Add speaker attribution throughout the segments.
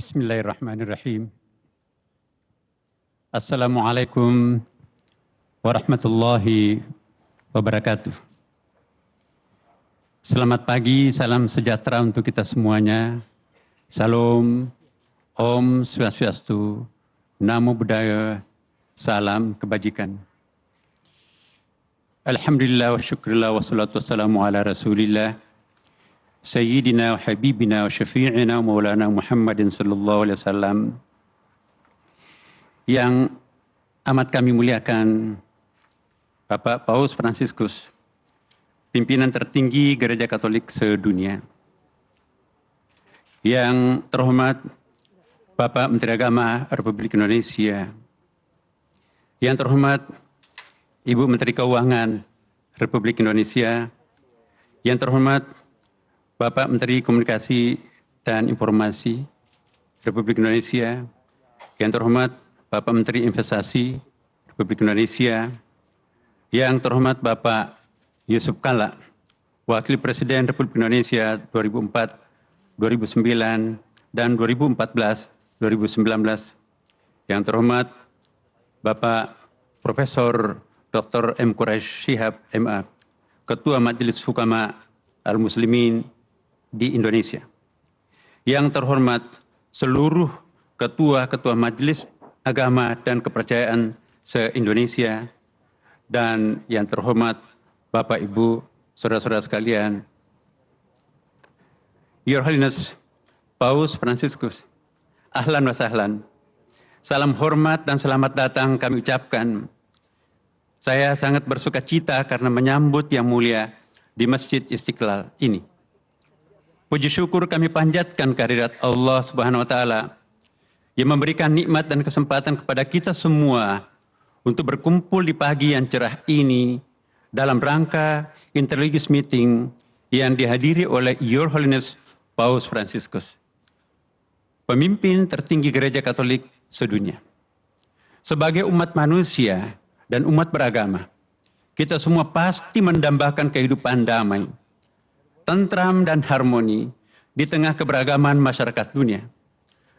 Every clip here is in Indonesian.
Speaker 1: Bismillahirrahmanirrahim. Assalamualaikum warahmatullahi wabarakatuh. Selamat pagi, salam sejahtera untuk kita semuanya. Salam, Om Swastiastu, Namo Buddhaya, salam kebajikan. Alhamdulillah wa syukurillah wa salatu wassalamu ala rasulillah. Sayyidina wa habibina wa syafi'ina wa maulana Muhammadin sallallahu alaihi wasallam. Yang amat kami muliakan Bapak Paus Fransiskus, pimpinan tertinggi Gereja Katolik sedunia. Yang terhormat Bapak Menteri Agama Republik Indonesia. Yang terhormat Ibu Menteri Keuangan Republik Indonesia. Yang terhormat Bapak Menteri Komunikasi dan Informasi Republik Indonesia, yang terhormat Bapak Menteri Investasi Republik Indonesia, yang terhormat Bapak Yusuf Kalla, Wakil Presiden Republik Indonesia 2004, 2009, dan 2014-2019, yang terhormat Bapak Profesor Dr. M. Quraish Shihab, MA, Ketua Majelis Hukama Al-Muslimin di Indonesia. Yang terhormat seluruh ketua-ketua majelis agama dan kepercayaan se-Indonesia, dan yang terhormat Bapak Ibu, saudara-saudara sekalian. Your Holiness Paus Fransiskus, ahlan wa sahlan. Salam hormat dan selamat datang kami ucapkan. Saya sangat bersuka cita karena menyambut yang mulia di Masjid Istiqlal ini. Puji syukur kami panjatkan kehadirat Allah Subhanahu wa Ta'ala yang memberikan nikmat dan kesempatan kepada kita semua untuk berkumpul di pagi yang cerah ini dalam rangka interreligious meeting yang dihadiri oleh Your Holiness Paus Fransiskus, pemimpin tertinggi Gereja Katolik sedunia. Sebagai umat manusia dan umat beragama, kita semua pasti mendambakan kehidupan damai, tentram dan harmoni di tengah keberagaman masyarakat dunia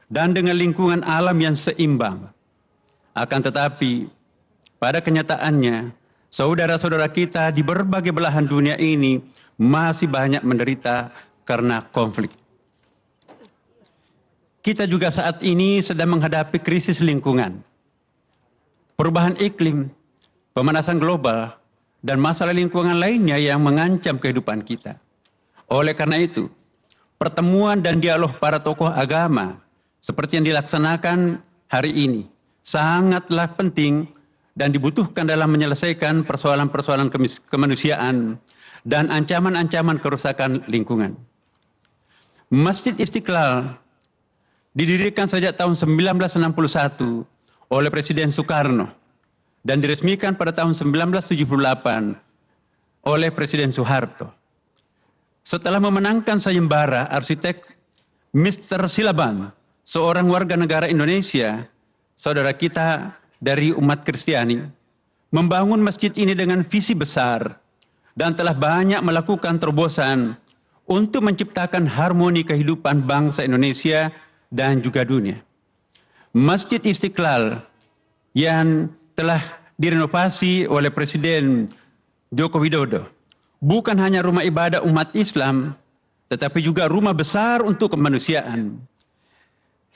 Speaker 1: dan dengan lingkungan alam yang seimbang. Akan tetapi, pada kenyataannya, saudara-saudara kita di berbagai belahan dunia ini masih banyak menderita karena konflik. Kita juga saat ini sedang menghadapi krisis lingkungan, perubahan iklim, pemanasan global, dan masalah lingkungan lainnya yang mengancam kehidupan kita. Oleh karena itu, pertemuan dan dialog para tokoh agama seperti yang dilaksanakan hari ini sangatlah penting dan dibutuhkan dalam menyelesaikan persoalan-persoalan kemanusiaan dan ancaman-ancaman kerusakan lingkungan. Masjid Istiqlal didirikan sejak tahun 1961 oleh Presiden Soekarno dan diresmikan pada tahun 1978 oleh Presiden Soeharto. Setelah memenangkan sayembara arsitek Mr. Silaban, seorang warga negara Indonesia, saudara kita dari umat Kristiani, membangun masjid ini dengan visi besar dan telah banyak melakukan terobosan untuk menciptakan harmoni kehidupan bangsa Indonesia dan juga dunia. Masjid Istiqlal yang telah direnovasi oleh Presiden Joko Widodo bukan hanya rumah ibadah umat Islam, tetapi juga rumah besar untuk kemanusiaan.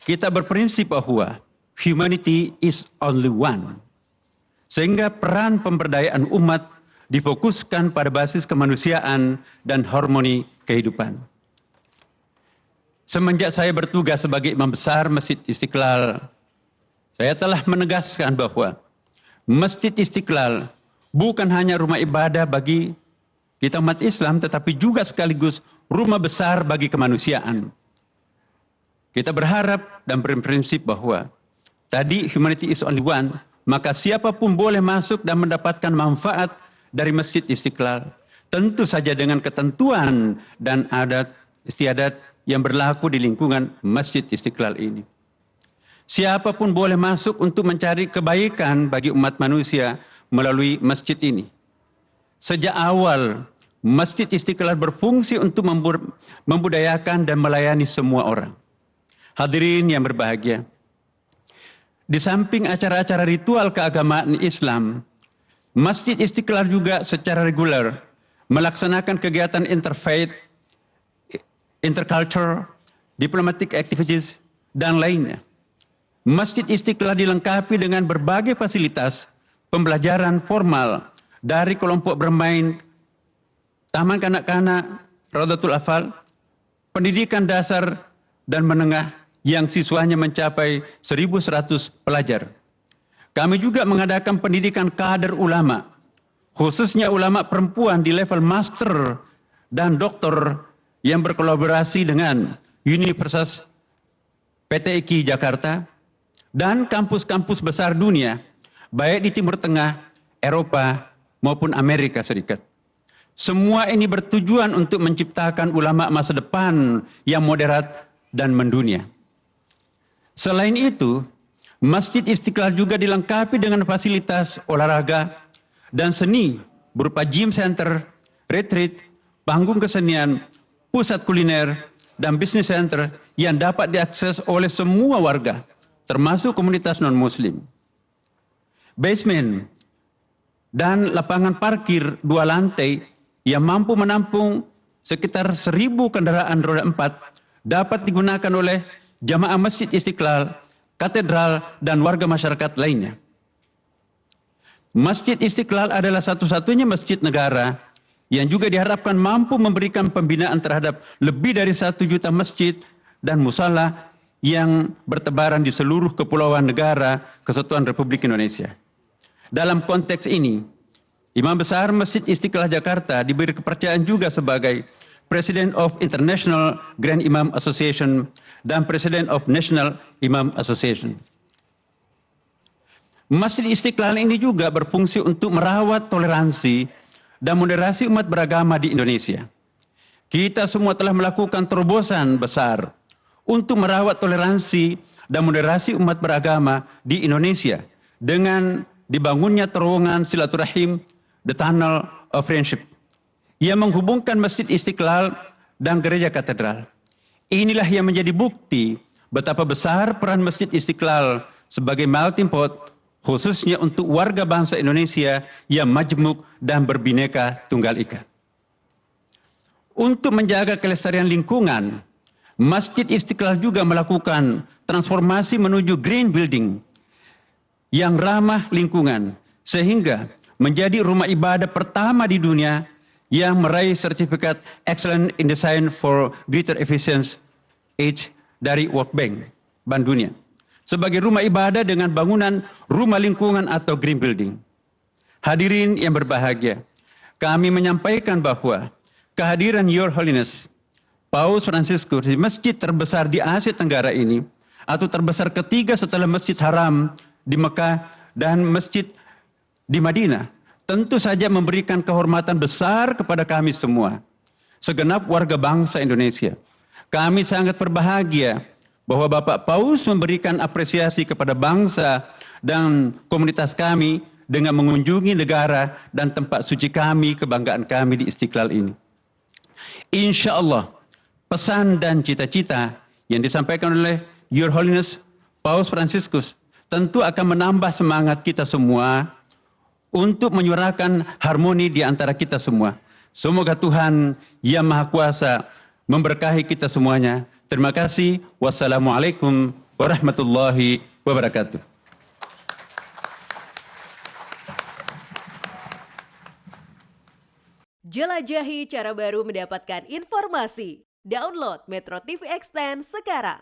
Speaker 1: Kita berprinsip bahwa humanity is only one. Sehingga peran pemberdayaan umat difokuskan pada basis kemanusiaan dan harmoni kehidupan. Semenjak saya bertugas sebagai imam besar Masjid Istiqlal, saya telah menegaskan bahwa Masjid Istiqlal bukan hanya rumah ibadah bagi kita umat Islam, tetapi juga sekaligus rumah besar bagi kemanusiaan. Kita berharap dan berprinsip bahwa tadi humanity is only one, maka siapapun boleh masuk dan mendapatkan manfaat dari Masjid Istiqlal. Tentu saja dengan ketentuan dan adat istiadat yang berlaku di lingkungan Masjid Istiqlal ini. Siapapun boleh masuk untuk mencari kebaikan bagi umat manusia melalui masjid ini. Sejak awal, Masjid Istiqlal berfungsi untuk membudayakan dan melayani semua orang. Hadirin yang berbahagia, di samping acara-acara ritual keagamaan Islam, Masjid Istiqlal juga secara reguler melaksanakan kegiatan interfaith, interculture, diplomatic activities, dan lainnya. Masjid Istiqlal dilengkapi dengan berbagai fasilitas pembelajaran formal dari kelompok bermain, taman kanak-kanak, Raudatul Atfal, pendidikan dasar dan menengah yang siswanya mencapai 1.100 pelajar. Kami juga mengadakan pendidikan kader ulama, khususnya ulama perempuan di level master dan doktor yang berkolaborasi dengan Universitas PTIQ Jakarta dan kampus-kampus besar dunia, baik di Timur Tengah, Eropa, maupun Amerika Serikat. Semua ini bertujuan untuk menciptakan ulama masa depan yang moderat dan mendunia. Selain itu, Masjid Istiqlal juga dilengkapi dengan fasilitas olahraga dan seni berupa gym center, retreat, panggung kesenian, pusat kuliner, dan bisnis center yang dapat diakses oleh semua warga, termasuk komunitas non-muslim. Basement dan lapangan parkir 2 lantai yang mampu menampung sekitar 1.000 kendaraan roda 4 dapat digunakan oleh jamaah Masjid Istiqlal, katedral, dan warga masyarakat lainnya. Masjid Istiqlal adalah satu-satunya masjid negara yang juga diharapkan mampu memberikan pembinaan terhadap lebih dari 1 juta masjid dan musala yang bertebaran di seluruh kepulauan negara Kesatuan Republik Indonesia. Dalam konteks ini, Imam Besar Masjid Istiqlal Jakarta diberi kepercayaan juga sebagai President of International Grand Imam Association dan President of National Imam Association. Masjid Istiqlal ini juga berfungsi untuk merawat toleransi dan moderasi umat beragama di Indonesia. Kita semua telah melakukan terobosan besar untuk merawat toleransi dan moderasi umat beragama di Indonesia dengan dibangunnya terowongan silaturahim, The Tunnel of Friendship, yang menghubungkan Masjid Istiqlal dan Gereja Katedral. Inilah yang menjadi bukti betapa besar peran Masjid Istiqlal sebagai melting pot, khususnya untuk warga bangsa Indonesia yang majmuk dan berbineka tunggal ika. Untuk menjaga kelestarian lingkungan, Masjid Istiqlal juga melakukan transformasi menuju green building yang ramah lingkungan, sehingga menjadi rumah ibadah pertama di dunia yang meraih sertifikat Excellent in Design for Greater Efficiency H dari World Bank, Bank Dunia, sebagai rumah ibadah dengan bangunan rumah lingkungan atau green building. Hadirin yang berbahagia, kami menyampaikan bahwa kehadiran Your Holiness Paus Fransiskus di masjid terbesar di Asia Tenggara ini, atau terbesar ketiga setelah Masjid Haram di Mekah dan masjid di Madinah, tentu saja memberikan kehormatan besar kepada kami semua, segenap warga bangsa Indonesia. Kami sangat berbahagia bahwa Bapak Paus memberikan apresiasi kepada bangsa dan komunitas kami dengan mengunjungi negara dan tempat suci kami, kebanggaan kami di Istiqlal ini. Insya Allah, pesan dan cita-cita yang disampaikan oleh Your Holiness Paus Fransiskus tentu akan menambah semangat kita semua untuk menyuarakan harmoni di antara kita semua. Semoga Tuhan Yang Maha Kuasa memberkahi kita semuanya. Terima kasih. Wassalamualaikum warahmatullahi wabarakatuh.
Speaker 2: Jelajahi cara baru mendapatkan informasi. Download Metro TV Extend sekarang.